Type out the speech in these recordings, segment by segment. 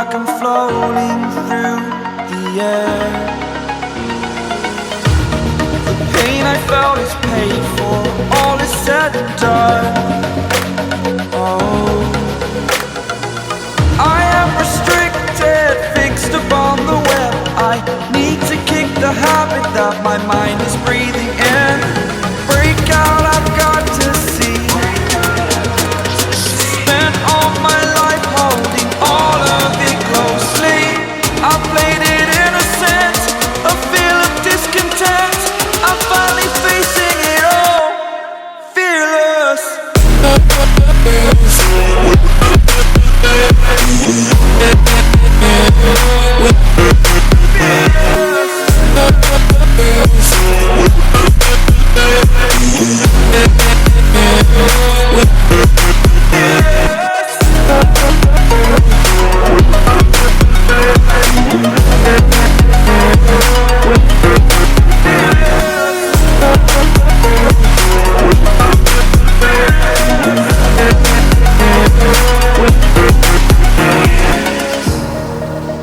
like I'm floating through the air. The pain I felt is paid for, all is said and done. Oh, I am restricted, fixed upon the web. I need to kick the habit that my mind is breathing in. Break out, I've got to see. Spent all my life holding all of it closely. I played it innocent, a feel of discontent. I'm finally facing it all, fearless.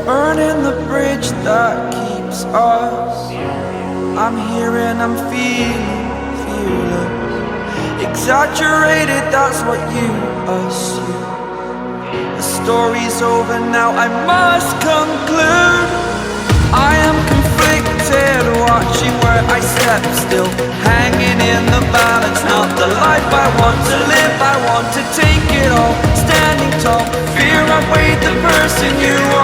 Burning the bridge that keeps us. I'm here and I'm feeling fearless. Exaggerated, that's what you assume. The story's over now, I must conclude. I am conflicted, watching where I step still, hanging in the balance. Not the life I want to live, I want to take it all. Standing tall, fear I weighed the person you are.